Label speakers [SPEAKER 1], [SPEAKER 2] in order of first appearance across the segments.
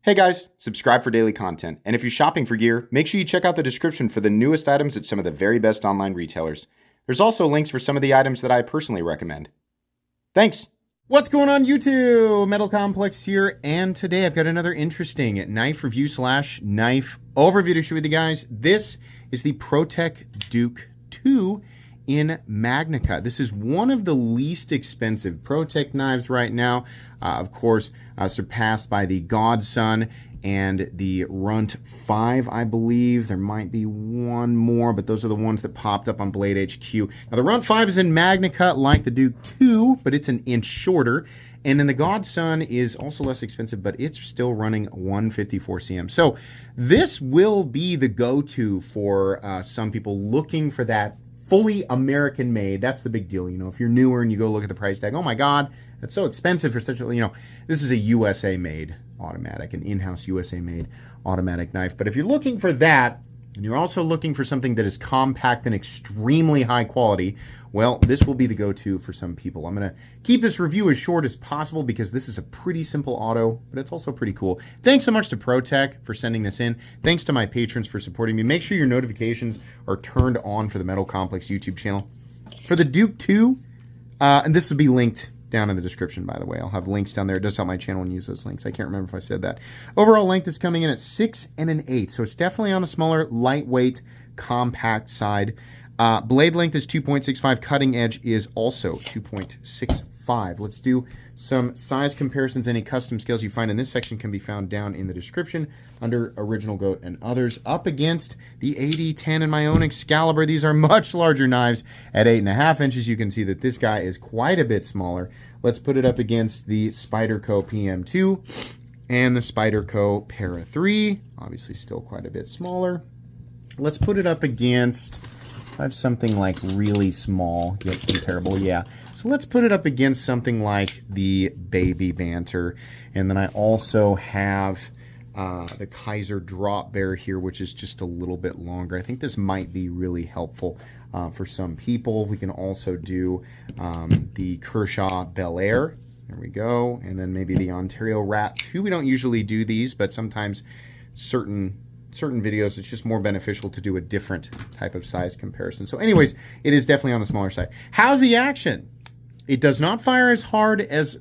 [SPEAKER 1] Hey guys, subscribe for daily content. And if you're shopping for gear, make sure you check out the description for the newest items at some of the very best online retailers. There's also links for some of the items that I personally recommend. Thanks!
[SPEAKER 2] What's going on YouTube? Metal Complex here, and today I've got another interesting knife review / knife overview to share with you guys. This is the ProTech Duke 2 in Magnica. This is one of the least expensive ProTech knives right now. Of course, surpassed by the Godson and the Runt 5, I believe. There might be one more, but those are the ones that popped up on Blade HQ. Now, the Runt 5 is in Magnica like the Duke 2, but it's an inch shorter. And then the Godson is also less expensive, but it's still running 154 cm. So this will be the go-to for some people looking for that fully American made. That's the big deal. You know, if you're newer and you go look at the price tag, oh my God, that's so expensive for such a, this is a USA made automatic, an in-house USA made automatic knife. But if you're looking for that, and you're also looking for something that is compact and extremely high quality, well, this will be the go-to for some people. I'm going to keep this review as short as possible because this is a pretty simple auto, but it's also pretty cool. Thanks so much to ProTech for sending this in. Thanks to my patrons for supporting me. Make sure your notifications are turned on for the Metal Complex YouTube channel. For the Duke 2, and this will be linked down in the description, by the way. I'll have links down there. It does help my channel and use those links. I can't remember if I said that. Overall length is coming in at 6 1/8, so it's definitely on a smaller, lightweight, compact side. Blade length is 2.65. Cutting edge is also 2.65. Let's do some size comparisons. Any custom scales you find in this section can be found down in the description under Original Goat and others. Up against the 80-10 in my own Excalibur. These are much larger knives at 8.5 inches. You can see that this guy is quite a bit smaller. Let's put it up against the Spyderco PM2 and the Spyderco Para 3. Obviously still quite a bit smaller. Let's put it up against, I have something like really small, yet comparable, yeah. So let's put it up against something like the Baby Banter. And then I also have the Kaiser Drop Bear here, which is just a little bit longer. I think this might be really helpful for some people. We can also do the Kershaw Bel Air. There we go. And then maybe the Ontario Rat 2. We don't usually do these, but sometimes certain videos, it's just more beneficial to do a different type of size comparison. So anyways, it is definitely on the smaller side. How's the action? It does not fire as hard as,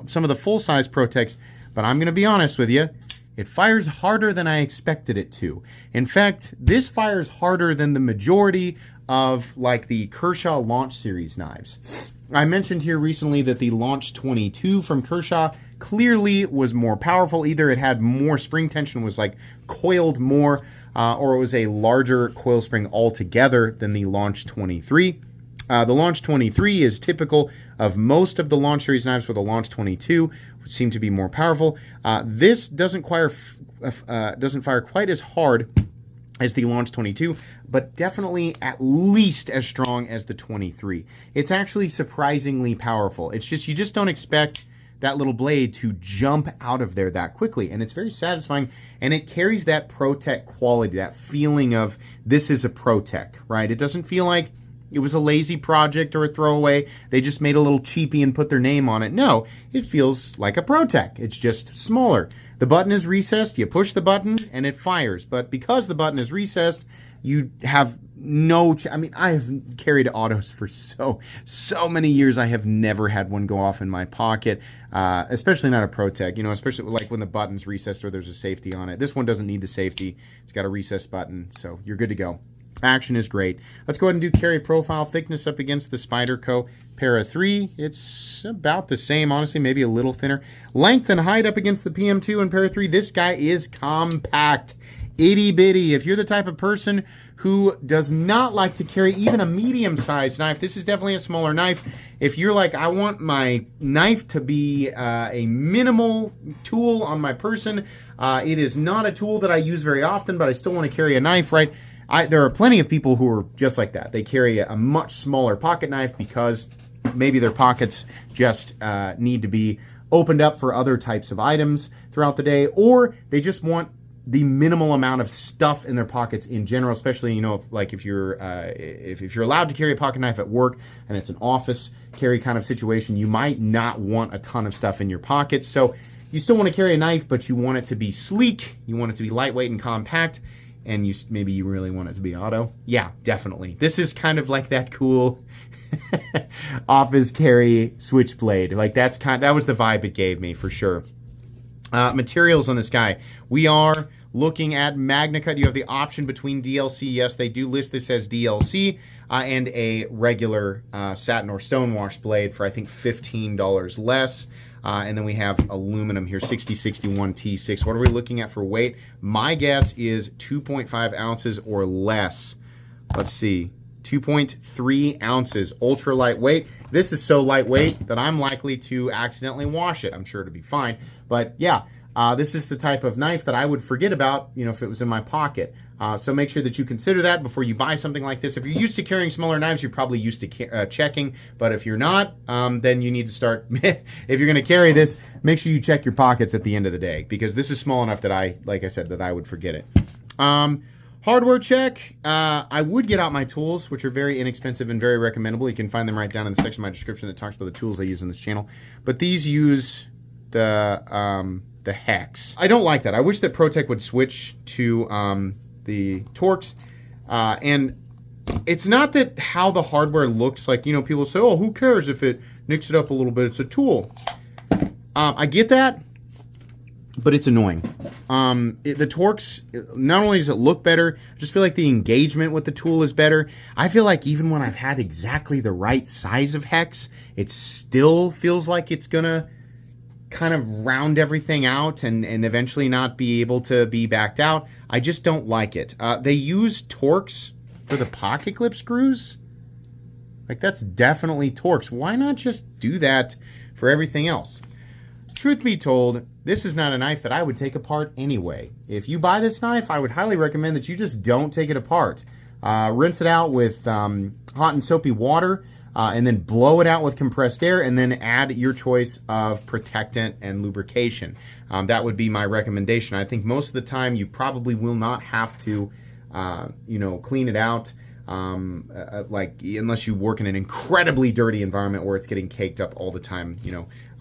[SPEAKER 2] some of the full-size ProTechs, but I'm going to be honest with you, it fires harder than I expected it to. In fact, this fires harder than the majority of like the Kershaw Launch Series knives. I mentioned here recently that the Launch 22 from Kershaw clearly was more powerful. Either it had more spring tension, was like coiled more, or it was a larger coil spring altogether than the Launch 23. The Launch 23 is typical of most of the Launch Series knives, with the Launch 22, which seem to be more powerful. This doesn't fire quite as hard as the Launch 22, but definitely at least as strong as the 23. It's actually surprisingly powerful. It's just, you just don't expect that little blade to jump out of there that quickly, and it's very satisfying, and it carries that ProTech quality, that feeling of this is a ProTech, right? It doesn't feel like it was a lazy project or a throwaway. They just made a little cheapie and put their name on it. No, it feels like a ProTech. It's just smaller. The button is recessed. You push the button and it fires. But because the button is recessed, you have no... I have carried autos for so many years. I have never had one go off in my pocket, especially not a ProTech. Especially like when the button's recessed or there's a safety on it. This one doesn't need the safety. It's got a recessed button, so you're good to go. Action is great. Let's go ahead and do carry profile thickness up against the Spyderco Para 3. It's about the same, honestly, maybe a little thinner. Length and height up against the PM2 and Para 3. This guy is compact, itty bitty. If you're the type of person who does not like to carry even a medium-sized knife, this is definitely a smaller knife. If you're like, I want my knife to be a minimal tool on my person, it is not a tool that I use very often, but I still want to carry a knife, right? There are plenty of people who are just like that. They carry a much smaller pocket knife because maybe their pockets just need to be opened up for other types of items throughout the day, or they just want the minimal amount of stuff in their pockets in general, especially, like if you're allowed to carry a pocket knife at work and it's an office carry kind of situation, you might not want a ton of stuff in your pockets. So you still want to carry a knife, but you want it to be sleek. You want it to be lightweight and compact. And maybe you really want it to be auto. Yeah, definitely. This is kind of like that cool office carry switchblade. Like that was the vibe it gave me for sure. Materials on this guy. We are looking at MagnaCut. You have the option between DLC. Yes, they do list this as DLC. And a regular satin or stonewash blade for, I think, $15 less. And then we have aluminum here, 6061 T6. What are we looking at for weight? My guess is 2.5 ounces or less. Let's see. 2.3 ounces, ultra lightweight. This is so lightweight that I'm likely to accidentally wash it. I'm sure it'll be fine. But yeah, this is the type of knife that I would forget about, if it was in my pocket. So make sure that you consider that before you buy something like this. If you're used to carrying smaller knives, you're probably used to checking. But if you're not, then you need to start, if you're going to carry this, make sure you check your pockets at the end of the day. Because this is small enough that like I said, that I would forget it. Hardware check. I would get out my tools, which are very inexpensive and very recommendable. You can find them right down in the section of my description that talks about the tools I use on this channel. But these use the hex. I don't like that. I wish that ProTech would switch to the Torx. And it's not that how the hardware looks like, people say, oh, who cares if it nicks it up a little bit? It's a tool. I get that. But it's annoying. The Torx, not only does it look better, I just feel like the engagement with the tool is better. I feel like even when I've had exactly the right size of hex, it still feels like it's going to kind of round everything out and eventually not be able to be backed out. I just don't like it. They use Torx for the pocket clip screws. Like, that's definitely Torx. Why not just do that for everything else? Truth be told, this is not a knife that I would take apart anyway. If you buy this knife, I would highly recommend that you just don't take it apart. Rinse it out with hot and soapy water, and then blow it out with compressed air, and then add your choice of protectant and lubrication. That would be my recommendation. I think most of the time you probably will not have to, clean it out. Unless you work in an incredibly dirty environment where it's getting caked up all the time,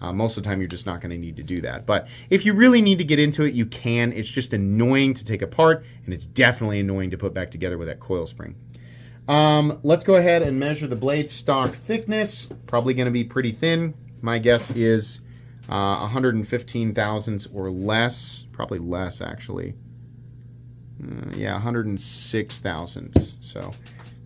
[SPEAKER 2] most of the time you're just not going to need to do that. But if you really need to get into it, you can. It's just annoying to take apart, and it's definitely annoying to put back together with that coil spring. Let's go ahead and measure the blade stock thickness. Probably going to be pretty thin. My guess is 115 thousandths or less. Probably less, actually. 106 thousandths. So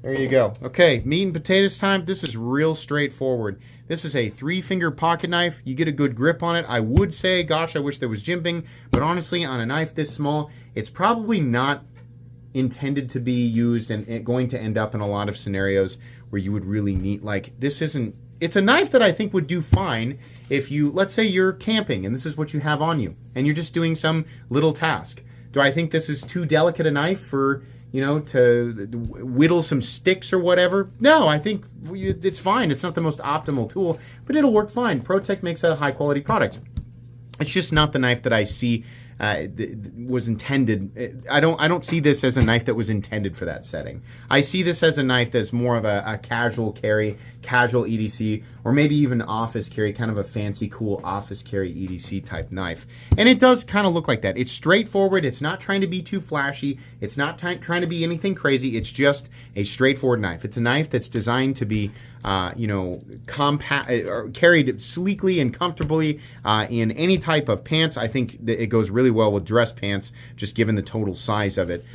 [SPEAKER 2] there you go. Okay, meat and potatoes time. This is real straightforward. This is a 3-finger pocket knife. You get a good grip on it. I would say, gosh, I wish there was jimping, but honestly, on a knife this small, it's probably not intended to be used and going to end up in a lot of scenarios where you would really need, it's a knife that I think would do fine if let's say you're camping and this is what you have on you and you're just doing some little task. Do I think this is too delicate a knife for, to whittle some sticks or whatever? No, I think it's fine. It's not the most optimal tool, but it'll work fine. ProTech makes a high quality product. It's just not the knife that I see was intended. I don't see this as a knife that was intended for that setting. I see this as a knife that's more of a casual carry, casual EDC, or maybe even office carry, kind of a fancy, cool office carry EDC type knife. And it does kind of look like that. It's straightforward. It's not trying to be too flashy. It's not trying to be anything crazy. It's just a straightforward knife. It's a knife that's designed to be compact, carried sleekly and comfortably in any type of pants. I think that it goes really well with dress pants, just given the total size of it.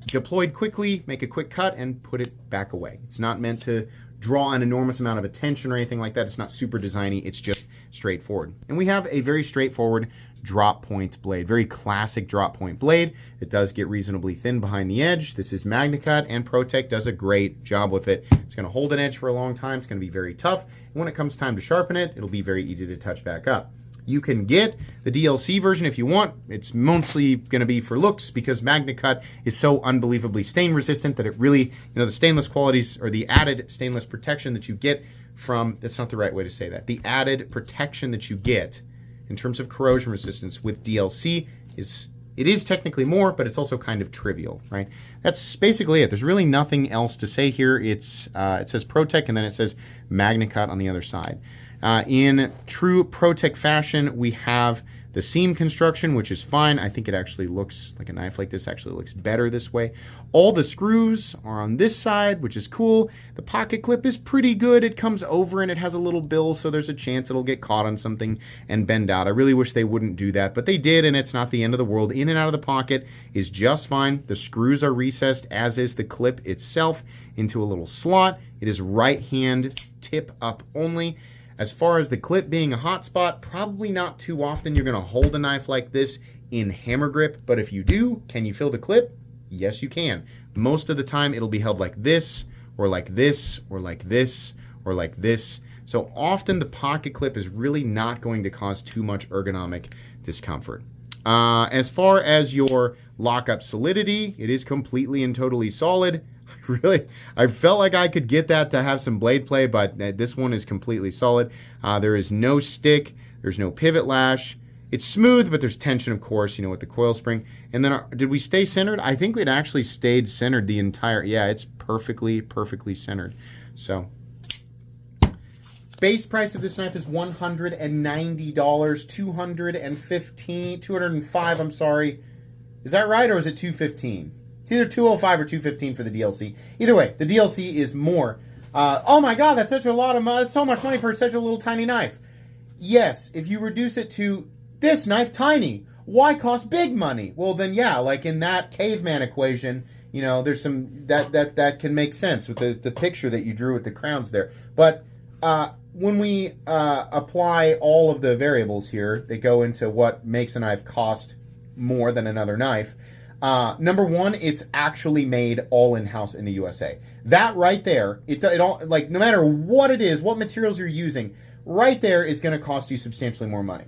[SPEAKER 2] Deployed quickly, make a quick cut, and put it back away. It's not meant to draw an enormous amount of attention or anything like that. It's not super designy. It's just straightforward. And we have a very straightforward drop point blade, very classic drop point blade. It does get reasonably thin behind the edge. This is MagnaCut, and ProTech does a great job with it. It's going to hold an edge for a long time. It's going to be very tough. And when it comes time to sharpen it, it'll be very easy to touch back up. You can get the DLC version if you want. It's mostly going to be for looks because MagnaCut is so unbelievably stain resistant that it really, the stainless qualities or the added stainless protection that you get from, that's not the right way to say that, the added protection that you get in terms of corrosion resistance with DLC it is technically more, but it's also kind of trivial, right? That's basically it. There's really nothing else to say here. It says ProTech and then it says MagnaCut on the other side. In true ProTech fashion, we have the seam construction, which is fine. I think it actually looks like a knife like this actually looks better this way. All the screws are on this side, which is cool. The pocket clip is pretty good. It comes over and it has a little bill, so there's a chance it'll get caught on something and bend out. I really wish they wouldn't do that, but they did, and it's not the end of the world. In and out of the pocket is just fine. The screws are recessed, as is the clip itself, into a little slot. It is right hand tip up only. As far as the clip being a hot spot, probably not too often you're going to hold a knife like this in hammer grip, but if you do, can you feel the clip? Yes, you can. Most of the time it'll be held like this, or like this, or like this, or like this. So often the pocket clip is really not going to cause too much ergonomic discomfort. As far as your lockup solidity, it is completely and totally solid. I felt like I could get that to have some blade play, but this one is completely solid. There is no stick. There's no pivot lash. It's smooth, but there's tension, of course, you know, with the coil spring. And then, did we stay centered? I think it actually stayed centered the entire, yeah, it's perfectly centered. So, base price of this knife is $190, $205, I'm sorry. Is that right, or is it $215? It's either $205 or $215 for the DLC. Either way, the DLC is more. Oh my God, that's such a lot of money. That's so much money for such a little tiny knife. Yes, if you reduce it to this knife tiny, why cost big money? Well, then yeah, like in that caveman equation, you know, there's some that can make sense with the picture that you drew with the crowns there. But when we apply all of the variables here, they go into what makes a knife cost more than another knife. Number one, it's actually made all in-house in the USA. That right there, it all, like, no matter what it is, what materials you're using, right there is going to cost you substantially more money.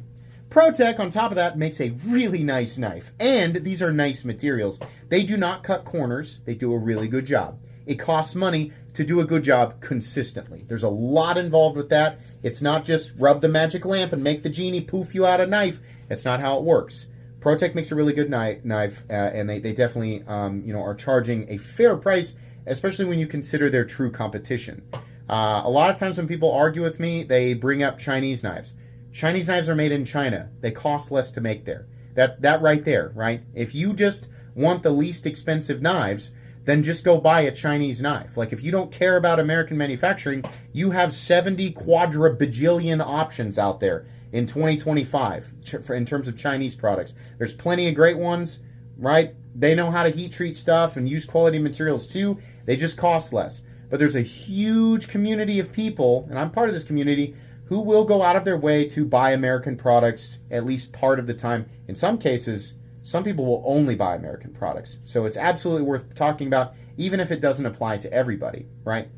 [SPEAKER 2] ProTech, on top of that, makes a really nice knife, and these are nice materials. They do not cut corners. They do a really good job. It costs money to do a good job consistently. There's a lot involved with that. It's not just rub the magic lamp and make the genie poof you out a knife. That's not how it works. ProTech makes a really good knife, and they definitely are charging a fair price, especially when you consider their true competition. A lot of times when people argue with me, they bring up Chinese knives. Chinese knives are made in China. They cost less to make there. That right there, right? If you just want the least expensive knives, then just go buy a Chinese knife. Like, if you don't care about American manufacturing, you have 70 quadra-bajillion options out there in 2025 in terms of Chinese products. There's plenty of great ones, right? They know how to heat treat stuff and use quality materials too. They just cost less. But there's a huge community of people, and I'm part of this community, who will go out of their way to buy American products at least part of the time. In some cases, some people will only buy American products. So it's absolutely worth talking about, even if it doesn't apply to everybody, right?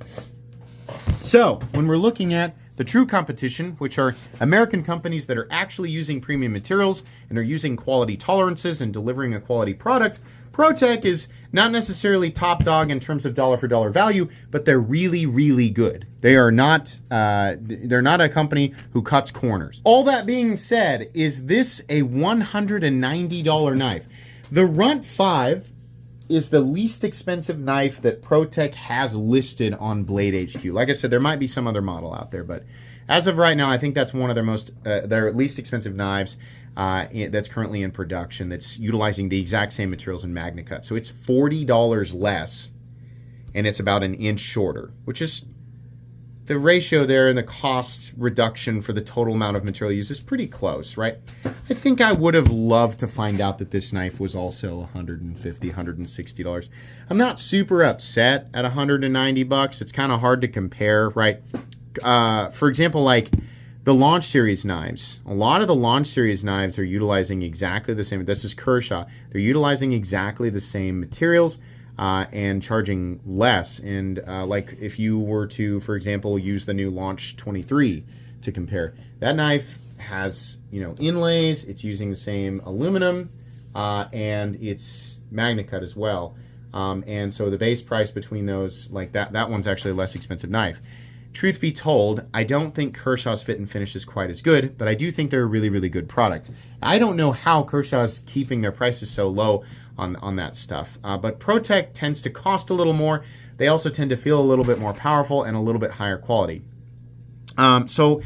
[SPEAKER 2] So when we're looking at the true competition, which are American companies that are actually using premium materials and are using quality tolerances and delivering a quality product, ProTech is not necessarily top dog in terms of dollar for dollar value, but they're really, really good. They are not, they're not a company who cuts corners. All that being said, is this a $190 knife? The Runt 5 is the least expensive knife that ProTech has listed on Blade HQ. Like I said, there might be some other model out there, but as of right now, I think that's one of their least expensive knives that's currently in production, that's utilizing the exact same materials in MagnaCut. So it's $40 less, and it's about an inch shorter, which is the ratio there, and the cost reduction for the total amount of material used is pretty close, right? I think I would have loved to find out that this knife was also $150, $160. I'm not super upset at $190. It's kind of hard to compare, right? For example, like the Launch Series knives. A lot of the Launch Series knives are utilizing exactly the same. This is Kershaw. They're utilizing exactly the same materials and charging less. And like if you were to, for example, use the new Launch 23 to compare, that knife has, inlays. It's using the same aluminum and it's MagnaCut as well. And so the base price between those, like that one's actually a less expensive knife. Truth be told, I don't think Kershaw's fit and finish is quite as good, but I do think they're a really, really good product. I don't know how Kershaw's keeping their prices so low on that stuff, but ProTech tends to cost a little more. They also tend to feel a little bit more powerful and a little bit higher quality. So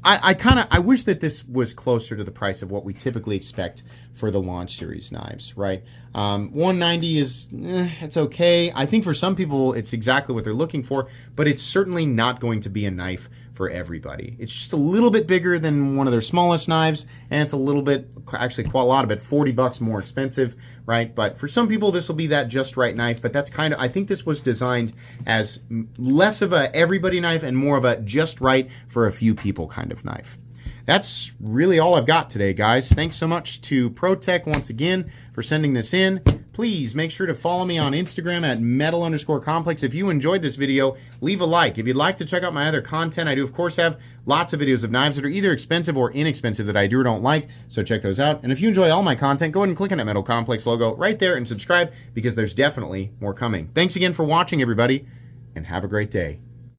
[SPEAKER 2] I wish that this was closer to the price of what we typically expect for the launch series knives, right? 190 is, it's okay. I think for some people it's exactly what they're looking for, but it's certainly not going to be a knife for everybody. It's just a little bit bigger than one of their smallest knives, and it's a little bit, actually quite a lot of it, $40 more expensive, right? But for some people, this will be that just right knife, but that's kind of, I think this was designed as less of a everybody knife and more of a just right for a few people kind of knife. That's really all I've got today, guys. Thanks so much to ProTech once again for sending this in. Please make sure to follow me on Instagram at metal_complex. If you enjoyed this video, leave a like. If you'd like to check out my other content, I do, of course, have lots of videos of knives that are either expensive or inexpensive that I do or don't like, so check those out. And if you enjoy all my content, go ahead and click on that Metal Complex logo right there and subscribe, because there's definitely more coming. Thanks again for watching, everybody, and have a great day.